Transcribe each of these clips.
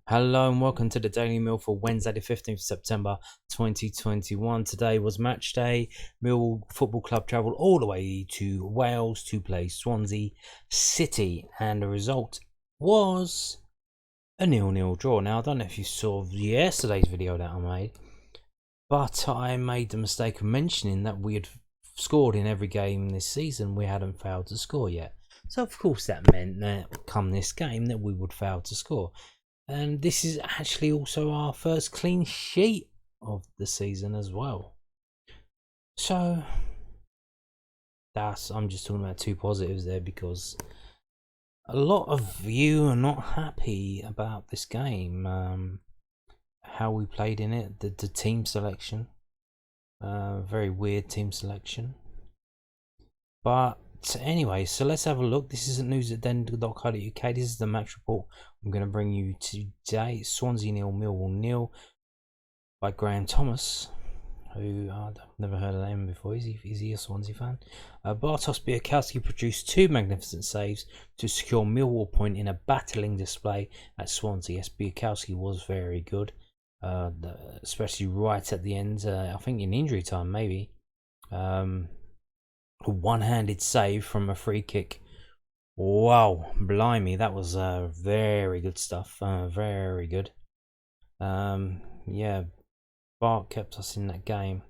Hello and welcome to the Daily Mill for Wednesday the 15th September 2021. Today was match day. Millwall Football Club travelled all the way to Wales to play Swansea City, and the result was a 0-0 draw. Now, I don't know if you saw yesterday's video that I made, but I made the mistake of mentioning that we had scored in every game this season. We hadn't failed to score yet. So, of course, that meant that come this game that we would fail to score. And this is actually also our first clean sheet of the season as well. So I'm just talking about two positives there, because a lot of you are not happy about this game, how we played in it, the team selection, very weird team selection. But anyway, so let's have a look. This isn't news at den.co.uk. This is the match report I'm going to bring you today. Swansea 0, Millwall 0 by Graham Thomas, who I've never heard of him before. Is he a Swansea fan? Bartosz Białkowski produced two magnificent saves to secure Millwall point in a battling display at Swansea. Yes, Białkowski was very good, especially right at the end. I think in injury time, maybe. A one-handed save from a free kick. Wow, blimey, that was very good stuff. Very good. Yeah, Bart kept us in that game.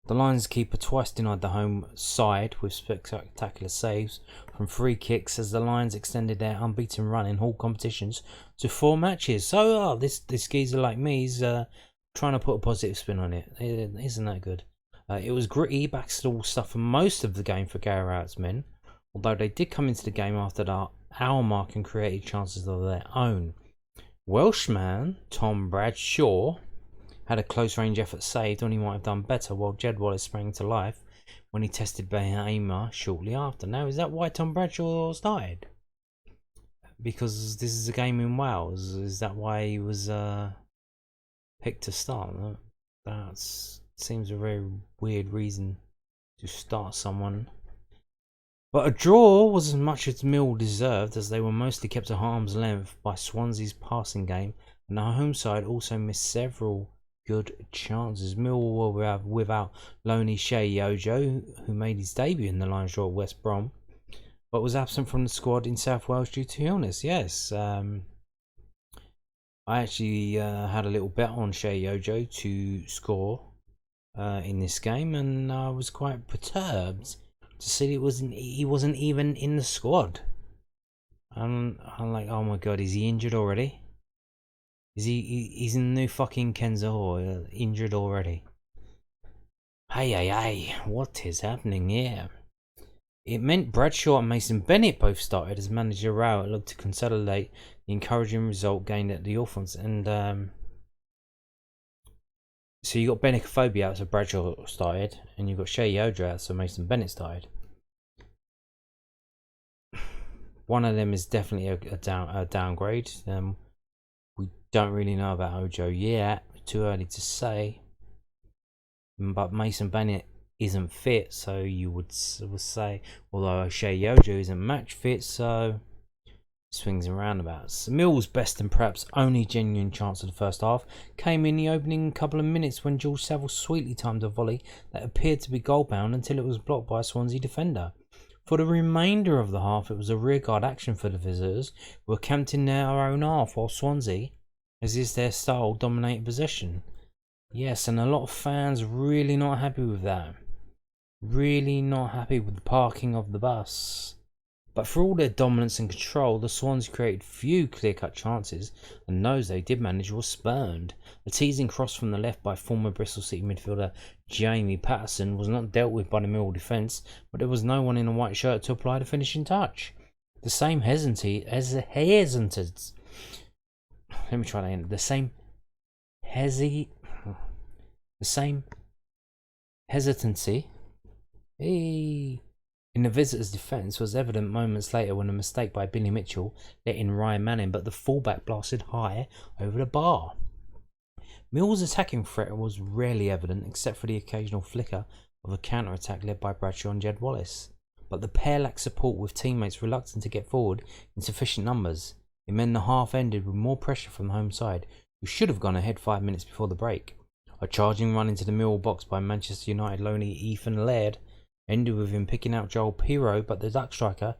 The Lions keeper twice denied the home side with spectacular saves from free kicks as the Lions extended their unbeaten run in all competitions to 4 matches. So this geezer like me is trying to put a positive spin on it. Isn't that good? It was gritty, backstall stuff for most of the game for Gary Rowett's men, although they did come into the game after the hour mark and created chances of their own. Welshman Tom Bradshaw had a close range effort saved, and he might have done better, while Jed Wallace sprang to life when he tested Bahama shortly after. Now, is that why Tom Bradshaw started? Because this is a game in Wales? Is that why he was picked to start? That's seems a very weird reason to start someone. But a draw was as much as Mill deserved, as they were mostly kept at arm's length by Swansea's passing game, and the home side also missed several good chances. Mill were without loanee Shea Ojo, who made his debut in the Lions draw at West Brom, but was absent from the squad in South Wales due to illness. Yes, I actually had a little bet on Shea Ojo to score in this game, and I was quite perturbed to see he wasn't even in the squad. I'm like, oh my god, is he injured already? He's in the new fucking Kenzo, injured already? Hey, what is happening here? It meant Bradshaw and Mason Bennett both started as manager Rowett looked to consolidate the encouraging result gained at the Orphans, and so you got Bennett out, so Bradshaw started, and you got Shea Ojo out, so Mason Bennett started. One of them is definitely a downgrade. We don't really know about Ojo yet. Too early to say. But Mason Bennett isn't fit, so you would say. Although Shea Ojo isn't match fit, so swings and roundabouts. Mill's best and perhaps only genuine chance of the first half came in the opening couple of minutes when George Saville sweetly timed a volley that appeared to be goal-bound until it was blocked by a Swansea defender. For the remainder of the half, it was a rearguard action for the visitors, who were camped in their own half, while Swansea, as is their style, dominated possession. Yes, and a lot of fans really not happy with that. Really not happy with the parking of the bus. But for all their dominance and control, the Swans created few clear-cut chances, and those they did manage were spurned. A teasing cross from the left by former Bristol City midfielder Jamie Patterson was not dealt with by the Millwall defence, but there was no one in a white shirt to apply the finishing touch. The same hesitancy. Let me try that again. The same hesitancy. In the visitors' defence was evident moments later when a mistake by Billy Mitchell let in Ryan Manning, but the fullback blasted high over the bar. Mill's attacking threat was rarely evident, except for the occasional flicker of a counter-attack led by Bradshaw and Jed Wallace. But the pair lacked support, with teammates reluctant to get forward in sufficient numbers. It meant the half ended with more pressure from the home side, who should have gone ahead 5 minutes before the break. A charging run into the Millwall box by Manchester United loanee Ethan Laird ended with him picking out Joel Pirro, but the Duck striker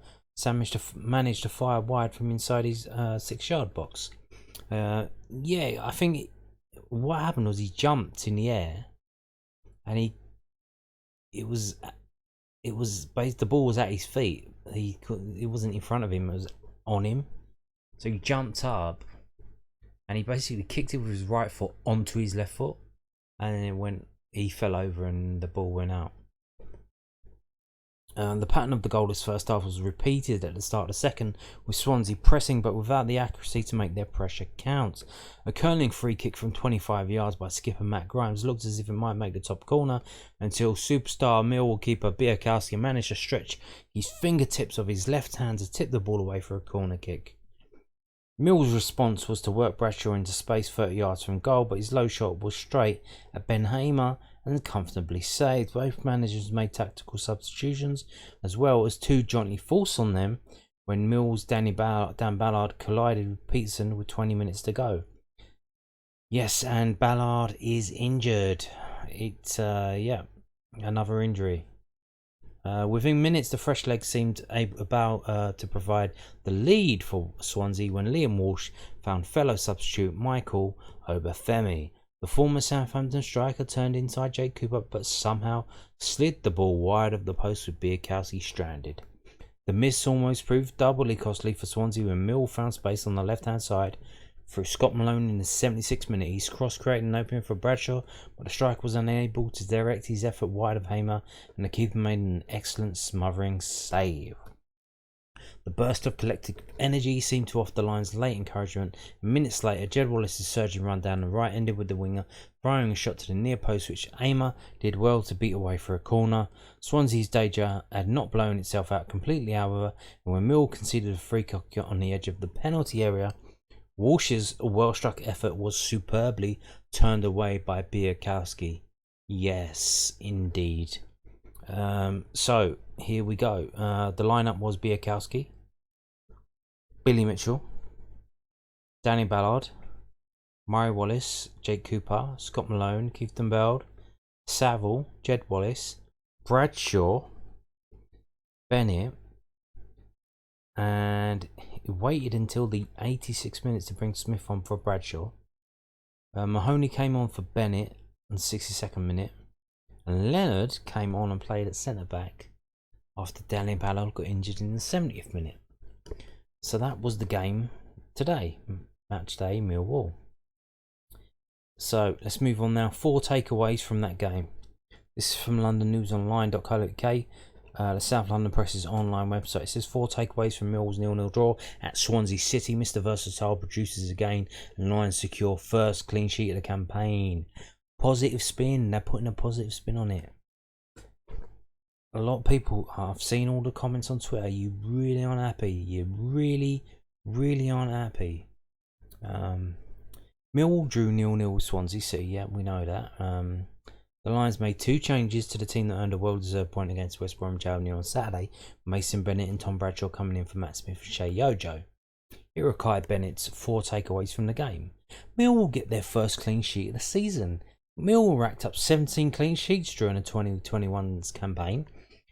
managed to fire wide from inside his 6-yard box. I think what happened was he jumped in the air, and the ball was at his feet. It wasn't in front of him; it was on him. So he jumped up, and he basically kicked it with his right foot onto his left foot, and then he fell over, and the ball went out. The pattern of the goalless first half was repeated at the start of the second, with Swansea pressing but without the accuracy to make their pressure count. A curling free kick from 25 yards by skipper Matt Grimes looked as if it might make the top corner until superstar Millwall keeper Biakowski managed to stretch his fingertips of his left hand to tip the ball away for a corner kick. Mill's response was to work Bradshaw into space 30 yards from goal, but his low shot was straight at Ben Hamer and comfortably saved. Both managers made tactical substitutions, as well as two jointly forced on them when Mill's Dan Ballard collided with Peterson with 20 minutes to go. Yes, and Ballard is injured. Another injury. Within minutes, the fresh leg seemed about to provide the lead for Swansea when Liam Walsh found fellow substitute Michael Obafemi. The former Southampton striker turned inside Jake Cooper, but somehow slid the ball wide of the post with Biakowski stranded. The miss almost proved doubly costly for Swansea when Mill found space on the left-hand side. Through Scott Malone in the 76th minute, his cross created an opening for Bradshaw, but the striker was unable to direct his effort wide of Hamer, and the keeper made an excellent smothering save. The burst of collective energy seemed to offer the Lions late encouragement. Minutes later, Jed Wallace's surging run down the right ended with the winger firing a shot to the near post, which Hamer did well to beat away for a corner. Swansea's danger had not blown itself out completely, however, and when Mill conceded a free kick on the edge of the penalty area, Walsh's well-struck effort was superbly turned away by Biakowski. Yes, indeed. So, here we go. The lineup was Biakowski, Billy Mitchell, Danny Ballard, Murray Wallace, Jake Cooper, Scott Malone, Keith Dunbeld, Saville, Jed Wallace, Bradshaw, Bennett, and he waited until the 86 minutes to bring Smith on for Bradshaw. Mahoney came on for Bennett on the 62nd minute, and Leonard came on and played at centre back after Danny Ballard got injured in the 70th minute. So that was the game today, Matchday Millwall. So let's move on now. 4 takeaways from that game. This is from londonnewsonline.co.uk. The South London Press's online website. It says 4 takeaways from Millwall's 0-0 draw at Swansea City. Mr. Versatile produces again, and Lions secure first clean sheet of the campaign. Positive spin. They're putting a positive spin on it. A lot of people, I've seen all the comments on Twitter. You really aren't happy. You really, really aren't happy. Millwall drew 0-0 with Swansea City. Yeah, we know that. The Lions made 2 changes to the team that earned a well-deserved point against West Bromwich Albion on Saturday. Mason Bennett and Tom Bradshaw coming in for Matt Smith and Shea Ojo. Here are Kai Bennett's 4 takeaways from the game. Millwall get their first clean sheet of the season. Millwall racked up 17 clean sheets during the 2021's campaign.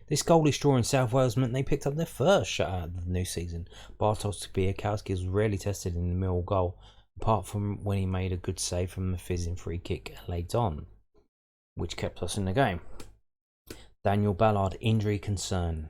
This goalless draw in South Wales meant they picked up their first shutout of the new season. Bartosz Biakowski was rarely tested in the Millwall goal, apart from when he made a good save from the fizzing free kick late on, which kept us in the game. Daniel Ballard injury concern.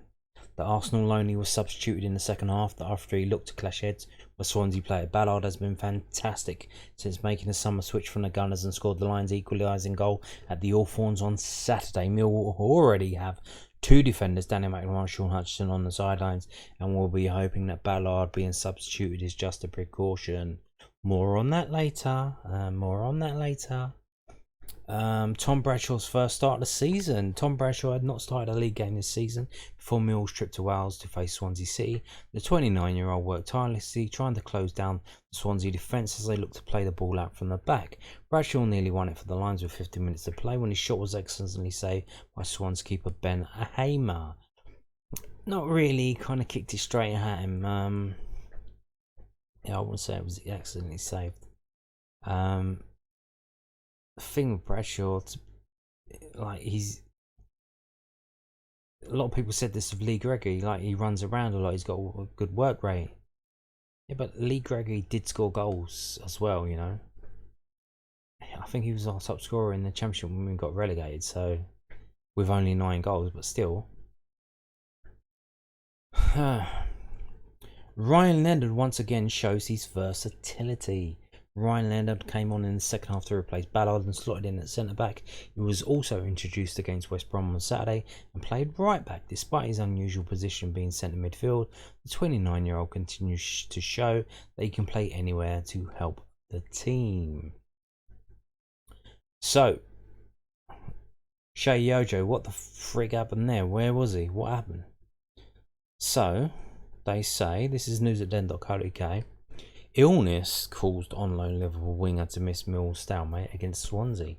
The Arsenal loanee was substituted in the second half after he looked to clash heads with Swansea player. Ballard has been fantastic since making a summer switch from the Gunners and scored the Lions' equalising goal at the Hawthorns on Saturday. Millwall already have 2 defenders, Danny McNamara and Sean Hutchinson, on the sidelines, and we'll be hoping that Ballard being substituted is just a precaution. More on that later. Tom Bradshaw's first start of the season. Tom Bradshaw had not started a league game this season before Mill's trip to Wales to face Swansea City. The 29-year-old worked tirelessly trying to close down the Swansea defence as they looked to play the ball out from the back. Bradshaw nearly won it for the Lions with 15 minutes to play when his shot was excellently saved by Swans keeper Ben Hamer. Not really, kind of kicked it straight at him. Yeah, I wouldn't say it was accidentally saved. The thing with Bradshaw, like he's a lot of people said this of Lee Gregory, like he runs around a lot, he's got a good work rate. Yeah, but Lee Gregory did score goals as well, you know. I think he was our top scorer in the championship when we got relegated, so with only 9 goals, but still. Ryan Leonard once again shows his versatility. Ryan Leonard came on in the second half to replace Ballard and slotted in at centre back. He was also introduced against West Brom on Saturday and played right back. Despite his unusual position being centre midfield, the 29-year-old continues to show that he can play anywhere to help the team. So, Shay Ojo, what the frig happened there? Where was he? What happened? So, they say, this is news at den.co.uk, illness caused on-loan Liverpool winger to miss Mill's stalemate against Swansea.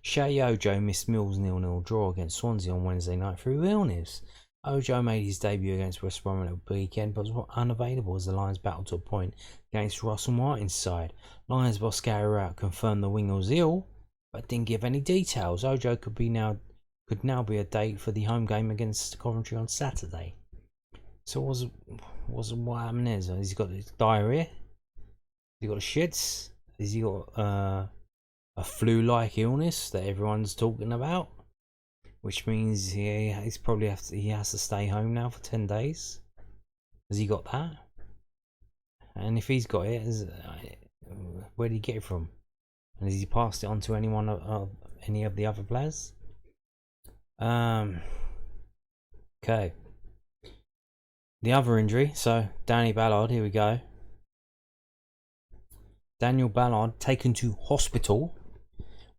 Shay Ojo missed Mill's 0-0 draw against Swansea on Wednesday night through illness. Ojo made his debut against West Brom at the weekend but was unavailable as the Lions battled to a point against Russell Martin's side. Lions boss Gary Rowett confirmed the winger was ill but didn't give any details. Ojo could now be a date for the home game against Coventry on Saturday. So what happened is, has he got diarrhea? Has he got shits? Has he got a flu-like illness that everyone's talking about? Which means he has to stay home now for 10 days. Has he got that? And if he's got it, where did he get it from? And has he passed it on to any of the other players? Okay. The other injury, so Danny Ballard, here we go. Daniel Ballard taken to hospital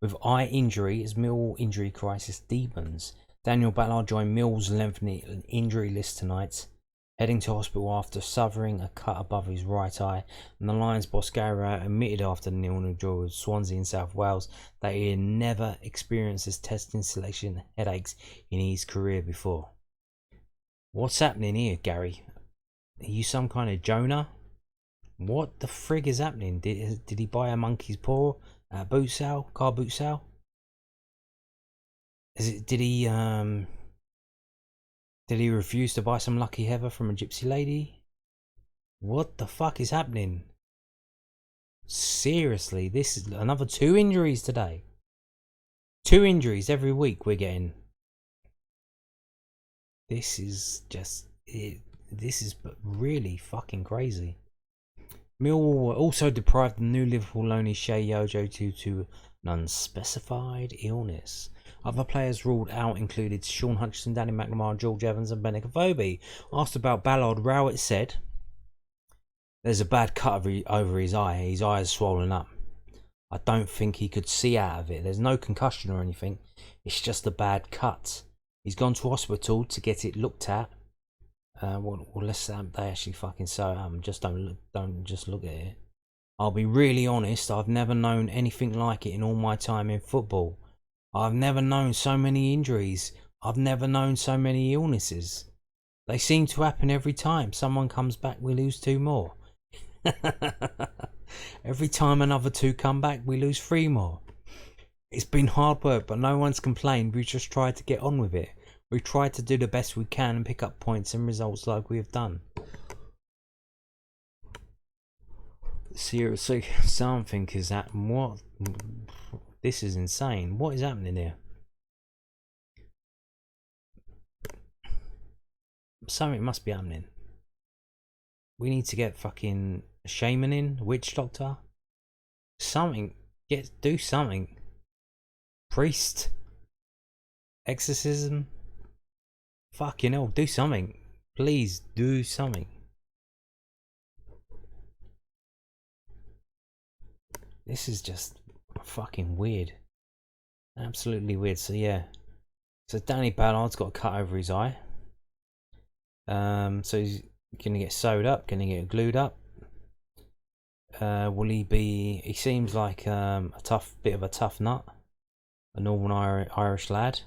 with eye injury as Mill injury crisis deepens. Daniel Ballard joined Mill's lengthening injury list tonight, heading to hospital after suffering a cut above his right eye. And the Lions boss Gary Rowett admitted after the 0-0 draw with Swansea in South Wales that he had never experienced his testing selection headaches in his career before. What's happening here, Gary? Are you some kind of Jonah? What the frig is happening? Did he buy a monkey's paw at a boot sale, car boot sale? Did he refuse to buy some lucky heather from a gypsy lady? What the fuck is happening? Seriously, this is another 2 injuries today. 2 injuries every week we're getting. This is just it. This is really fucking crazy. Millwall were also deprived the new Liverpool loanee Shay Ojo due to an unspecified illness. Other players ruled out included Sean Hutchinson, Danny McNamara, George Evans and Benik Afobe. Asked about Ballard, Rowett said, "There's a bad cut over his eye. His eye is swollen up. I don't think he could see out of it. There's no concussion or anything. It's just a bad cut. He's gone to hospital to get it looked at. Well, let's they actually fucking sew it up. Just don't just look at it. I'll be really honest. I've never known anything like it in all my time in football. I've never known so many injuries. I've never known so many illnesses. They seem to happen every time. Someone comes back, we lose 2 more. Every time another 2 come back, we lose 3 more. It's been hard work, but no one's complained. We've just tried to get on with it. We've tried to do the best we can and pick up points and results like we have done." Seriously, something is happening. What? This is insane. What is happening here? Something must be happening. We need to get fucking a shaman in, a witch doctor. Something. Do something. Priest. Exorcism. Fucking hell, do something. Please do something. This is just fucking weird. Absolutely weird. So yeah. So Danny Ballard's got a cut over his eye. So he's gonna get sewed up, gonna get glued up. Will he be? He seems like a bit of a tough nut, a Northern Irish lad.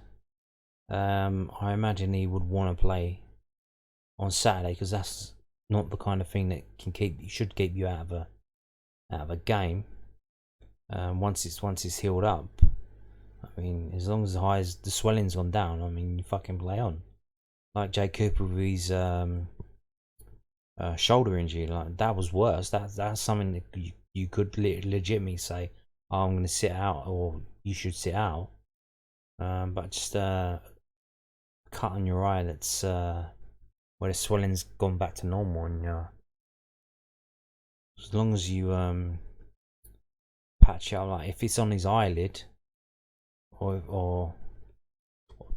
I imagine he would want to play on Saturday because that's not the kind of thing that should keep you out of a game. Once it's healed up, I mean, as long as the swelling's gone down, I mean, you fucking play on. Like Jay Cooper with his shoulder injury, like that was worse. That's something that you could legitimately say, oh, I'm going to sit out, or you should sit out. But just cut on your eye that's where the swelling's gone back to normal, and as long as you patch it up, like if it's on his eyelid or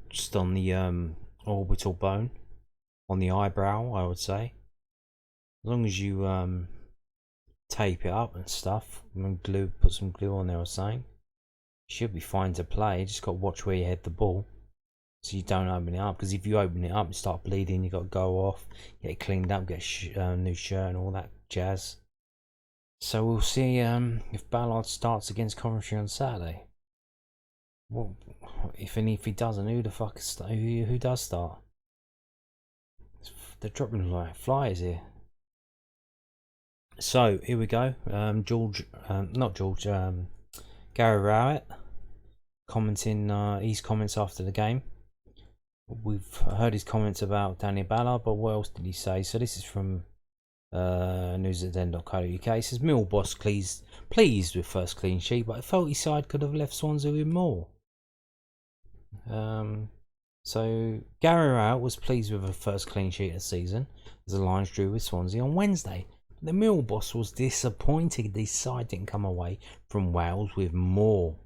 just on the orbital bone on the eyebrow, I would say, as long as you tape it up and stuff, and put some glue on there or something, you should be fine to play. You just got to watch where you head the ball so you don't open it up, because if you open it up and start bleeding, you got to go off, get it cleaned up, get a new shirt and all that jazz. So we'll see if Ballard starts against Coventry on Saturday. Well, if he doesn't, who the fuck who does start? They're dropping like flies here. So here we go. Gary Rowett commenting his comments after the game. We've heard his comments about Daniel Ballard, but what else did he say? So this is from news@den.co.uk. It says Mill boss pleased with first clean sheet, but I felt his side could have left Swansea with more. So Gary Rowett was pleased with the first clean sheet of the season as the Lions drew with Swansea on Wednesday. The Mill boss was disappointed his side didn't come away from Wales with more.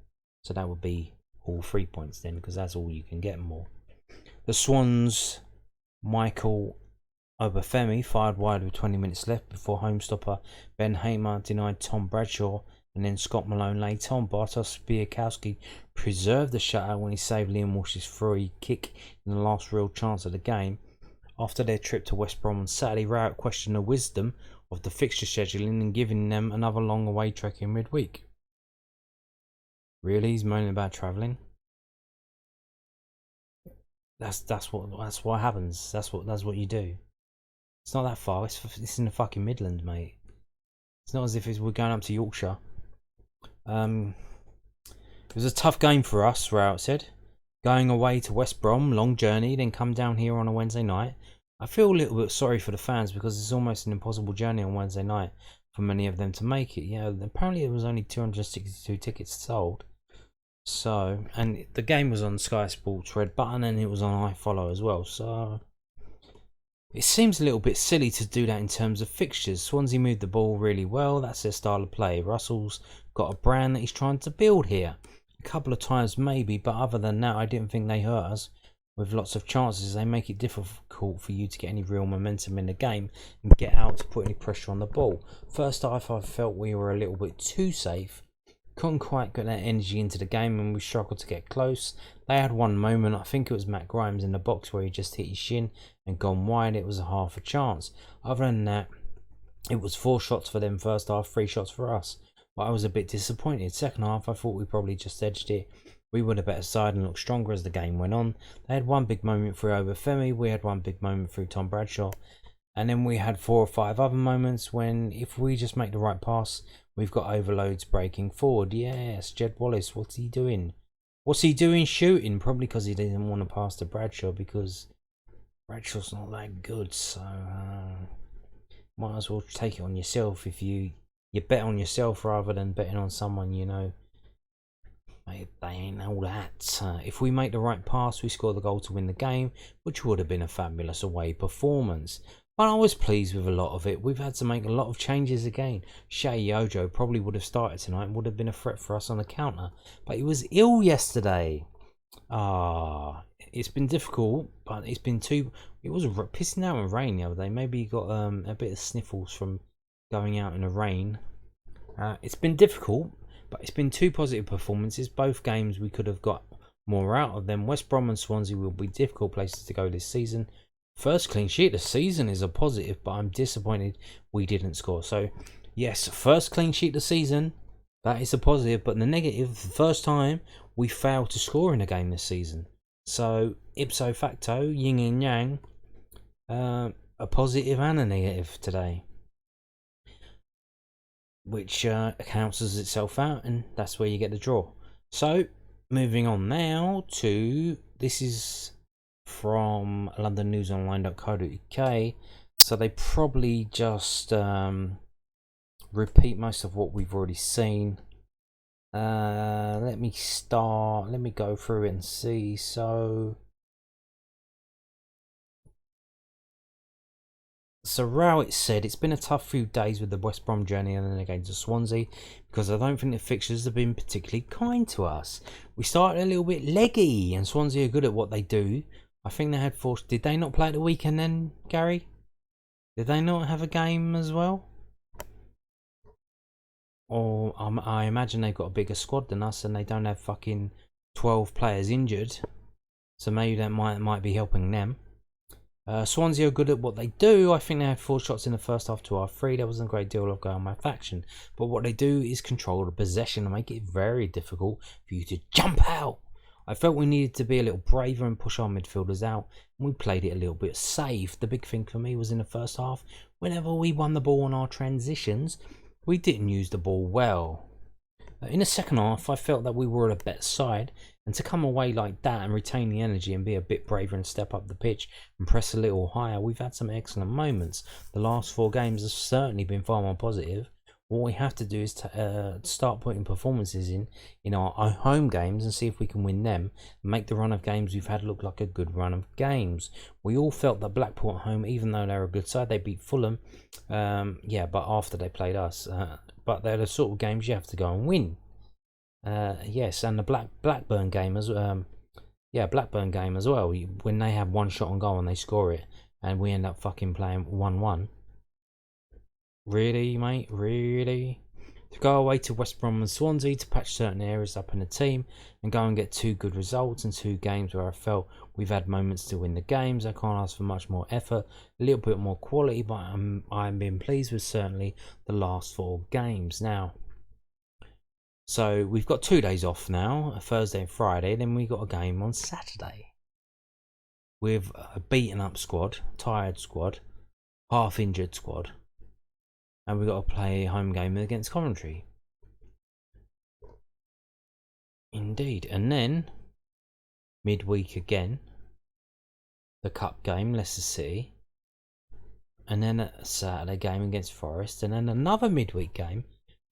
So that would be all 3 points then, because that's all you can get more. The Swans' Michael Obafemi fired wide with 20 minutes left before home stopper Ben Hamer denied Tom Bradshaw, and then Scott Malone late on. Bartosz Białkowski preserved the shutout when he saved Liam Walsh's free kick in the last real chance of the game. After their trip to West Brom on Saturday, Rowett questioned the wisdom of the fixture scheduling and giving them another long away trek in midweek. Really? He's moaning about travelling? That's what happens. That's what you do. It's not that far. It's in the fucking Midlands, mate. It's not as if we're going up to Yorkshire. It was a tough game for us, Rowett said. Going away to West Brom, long journey, then come down here on a Wednesday night. I feel a little bit sorry for the fans because it's almost an impossible journey on Wednesday night for many of them to make it. Yeah, apparently it was only 262 tickets sold. So, and the game was on Sky Sports Red Button, and it was on iFollow as well. So it seems a little bit silly to do that in terms of fixtures. Swansea moved the ball really well. That's their style of play. Russell's got a brand that he's trying to build here. A couple of times maybe, but other than that, I didn't think they hurt us. With lots of chances, they make it difficult for you to get any real momentum in the game and get out to put any pressure on the ball. First half, I felt we were a little bit too safe. Couldn't quite get that energy into the game, and we struggled to get close. They had one moment, I think it was Matt Grimes in the box, where he just hit his shin and gone wide. It was a half a chance. Other than that, it was 4 shots for them first half, 3 shots for us. But I was a bit disappointed. Second half, I thought we probably just edged it. We were the better side and looked stronger as the game went on. They had one big moment through Obafemi. We had one big moment through Tom Bradshaw. And then we had 4 or 5 other moments when, if we just make the right pass, we've got overloads breaking forward. Yes, Jed Wallace, what's he doing? What's he doing shooting? Probably because he didn't want to pass to Bradshaw, because Bradshaw's not that good. So, might as well take it on yourself if you bet on yourself rather than betting on someone, you know. They ain't all that. If we make the right pass, we score the goal to win the game, which would have been a fabulous away performance. But I was pleased with a lot of it. We've had to make a lot of changes again. Shay Ojo probably would have started tonight and would have been a threat for us on the counter, but he was ill yesterday. It's been difficult, but it was pissing out in rain the other day. Maybe he got a bit of sniffles from going out in the rain. It's been difficult, but it's been 2 positive performances. Both games we could have got more out of them. West Brom and Swansea will be difficult places to go this season. First clean sheet of the season is a positive, but I'm disappointed we didn't score. So, yes, first clean sheet of the season, that is a positive, but the negative, the first time we failed to score in a game this season. So, ipso facto, yin and yang, a positive and a negative today, which cancels itself out, and that's where you get the draw. So, moving on now to, this is from londonnewsonline.co.uk, so they probably just repeat most of what we've already seen. Let me go through it and see. So Rowett said it's been a tough few days with the West Brom journey and then against Swansea, because I don't think the fixtures have been particularly kind to us. We started a little bit leggy, and Swansea are good at what they do. I think they had four. Did they not play at the weekend then, Gary? Did they not have a game as well? Or I imagine they've got a bigger squad than us, and they don't have fucking 12 players injured. So maybe that might be helping them. Swansea are good at what they do. I think they had 4 shots in the first half to our 3. There wasn't a great deal of going on my faction. But what they do is control the possession and make it very difficult for you to jump out. I felt we needed to be a little braver and push our midfielders out. And we played it a little bit safe. The big thing for me was in the first half, whenever we won the ball on our transitions, we didn't use the ball well. In the second half, I felt that we were a better side, and to come away like that and retain the energy and be a bit braver and step up the pitch and press a little higher, we've had some excellent moments. The last 4 games have certainly been far more positive. What we have to do is to start putting performances in our home games and see if we can win them and make the run of games we've had look like a good run of games. We all felt that Blackpool at home, even though they're a good side, they beat Fulham, but after they played us. But they're the sort of games you have to go and win. Yes, and the Blackburn game as Blackburn game as well. When they have 1 shot on goal and they score it, and we end up fucking playing 1-1. Really, mate? Really? To go away to West Brom and Swansea to patch certain areas up in the team and go and get 2 good results in 2 games where I felt we've had moments to win the games. I can't ask for much more effort, a little bit more quality, but I'm been pleased with certainly the last 4 games. Now, so we've got 2 days off now, a Thursday and Friday, then we got a game on Saturday with a beaten up squad, tired squad, half injured squad. And we've got to play a home game against Coventry. Indeed. And then, midweek again, the Cup game, Leicester City. And then a Saturday game against Forest. And then another midweek game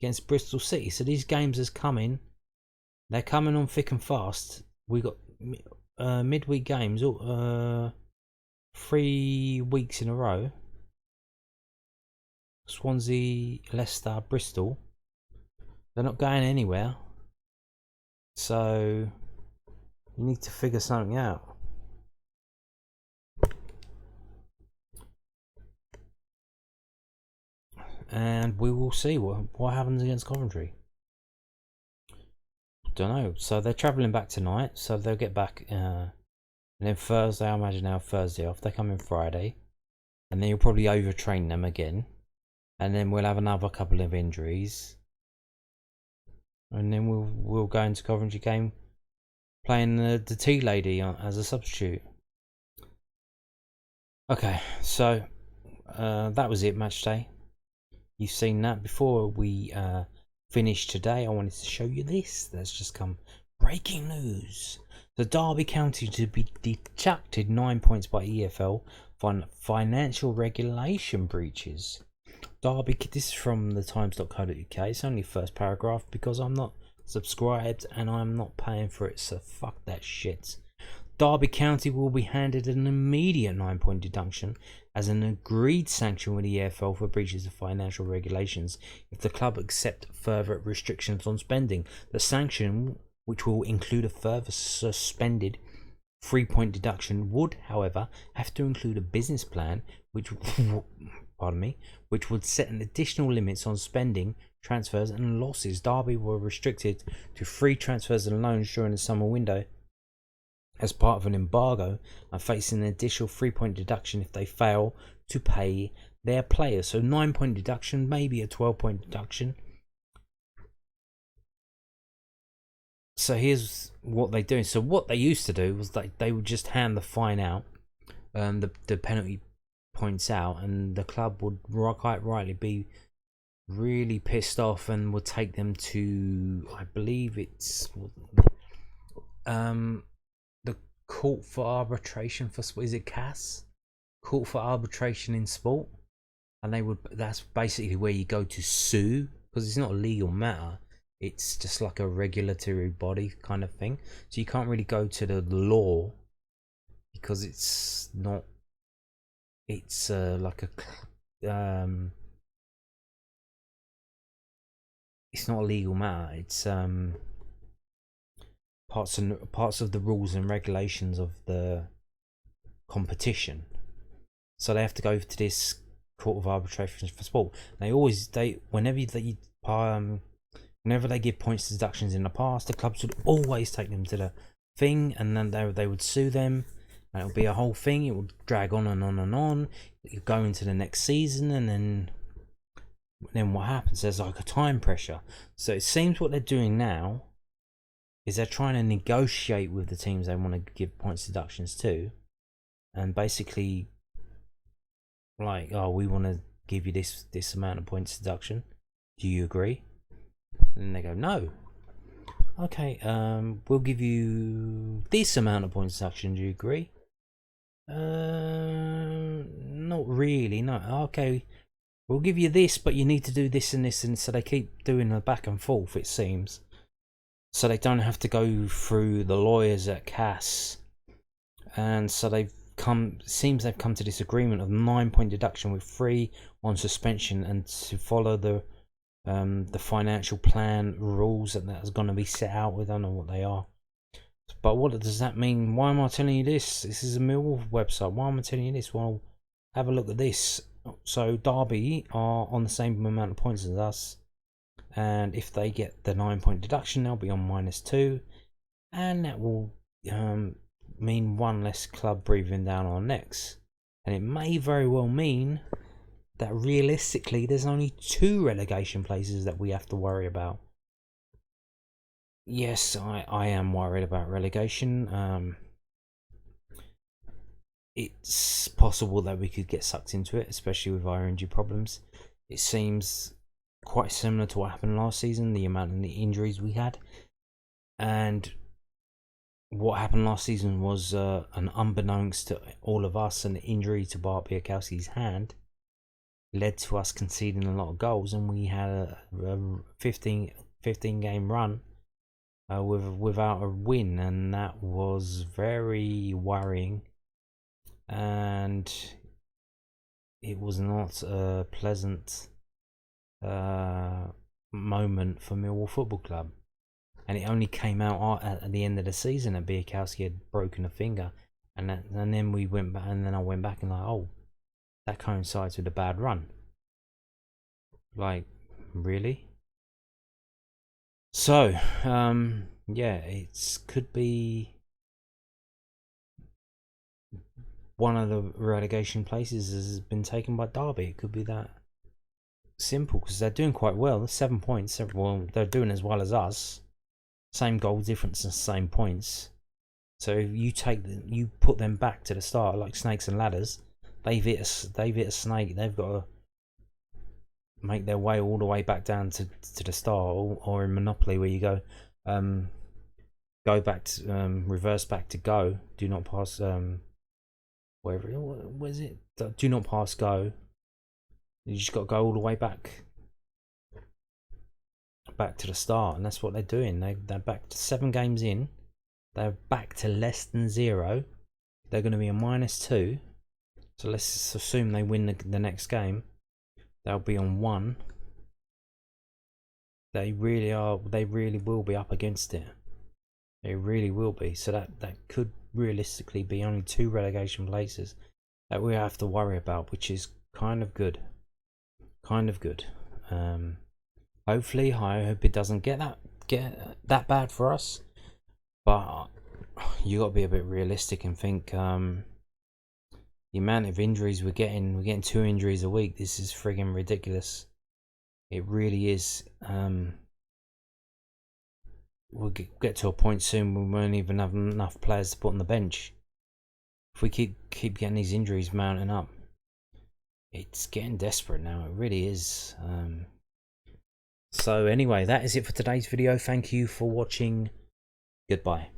against Bristol City. So these games is coming. They're coming on thick and fast. We got midweek games 3 weeks in a row. Swansea, Leicester, Bristol. They're not going anywhere. So you need to figure something out. And we will see what happens against Coventry. Don't know. So they're travelling back tonight. So they'll get back. And then Thursday, I imagine they'll have Thursday off. They come in Friday. And then you'll probably overtrain them again. And then we'll have another couple of injuries. And then we'll go into Coventry game playing the tea lady as a substitute. Okay, so that was it, match day. You've seen that. Before we finish today, I wanted to show you this. That's just come. Breaking news. The Derby County to be deducted 9 points by EFL for financial regulation breaches. Derby, this is from the times.co.uk. It's only the first paragraph because I'm not subscribed and I'm not paying for it, so fuck that shit. Derby County will be handed an immediate 9-point deduction as an agreed sanction with the EFL for breaches of financial regulations if the club accept further restrictions on spending. The sanction, which will include a further suspended 3-point deduction, would, however, have to include a business plan which would set an additional limits on spending, transfers and losses. Derby were restricted to free transfers and loans during the summer window as part of an embargo and facing an additional 3-point deduction if they fail to pay their players. So 9-point deduction, maybe a 12-point deduction. So here's what they're doing. So what they used to do was they would just hand the fine out, the penalty points out, and the club would quite rightly be really pissed off and would take them to, I believe it's the Court for Arbitration for Sport. Is it CAS? Court for Arbitration in Sport. And that's basically where you go to sue, because it's not a legal matter. It's just like a regulatory body kind of thing. So you can't really go to the law, because it's not, it's like a it's not a legal matter. It's parts of the rules and regulations of the competition. So they have to go to this Court of Arbitration for Sport. Whenever they give points deductions in the past, the clubs would always take them to the thing, and then they would sue them, and it would be a whole thing. It would drag on and on and on. You go into the next season, and then what happens? There's like a time pressure. So it seems what they're doing now is they're trying to negotiate with the teams they want to give points deductions to, and basically, like, oh, we want to give you this amount of points deduction. Do you agree? And then they go, no. Okay, we'll give you this amount of points deduction. Do you agree? Not really. No. Okay, we'll give you this, but you need to do this and this, and so they keep doing the back and forth, it seems, so they don't have to go through the lawyers at CAS, and so they've come to this agreement of 9-point deduction with 3 on suspension, and to follow the financial plan rules that's going to be set out. We don't know what they are, but what does that mean? Why am I telling you this? This is a Millwall website. Why am I telling you this? Well, have a look at this. So Derby are on the same amount of points as us, and if they get the 9-point deduction, they'll be on -2, and that will mean one less club breathing down our necks. And it may very well mean that realistically there's only 2 relegation places that we have to worry about. Yes, I am worried about relegation. It's possible that we could get sucked into it, especially with our injury problems. It seems quite similar to what happened last season, the amount of the injuries we had. And what happened last season was, an unbeknownst to all of us, an injury to Bart Biakowski's hand led to us conceding a lot of goals, and we had a 15 game run without a win, and that was very worrying, and it was not a pleasant moment for Millwall Football Club. And it only came out at the end of the season that Biakowski had broken a finger, and then we went back, and then I went back and like, oh, that coincides with a bad run. Like, really? So, yeah, it could be one of the relegation places has been taken by Derby. It could be that simple, because they're doing quite well. They're 7 points. Well, they're doing as well as us. Same goal difference and same points. So if you put them back to the start like snakes and ladders. They've hit a snake. They've got to make their way all the way back down to the start, or in Monopoly where you go back to reverse back to go. Do not pass wherever. What is it? Do not pass go. You just got to go all the way back to the start, and that's what they're doing. They're back to 7 games in. They're back to less than 0. They're going to be a -2. So let's assume they win the next game. They'll be on 1. They really will be up against it. They really will be. So that could realistically be only 2 relegation places that we have to worry about, which is kind of good. Hopefully, I hope it doesn't get that bad for us. But you got to be a bit realistic and think, the amount of injuries we're getting 2 injuries a week. This is friggin' ridiculous. It really is. We'll get to a point soon we won't even have enough players to put on the bench if we keep getting these injuries mounting up. it's getting desperate now. It really is. So anyway, that is it for today's video. Thank you for watching. Goodbye.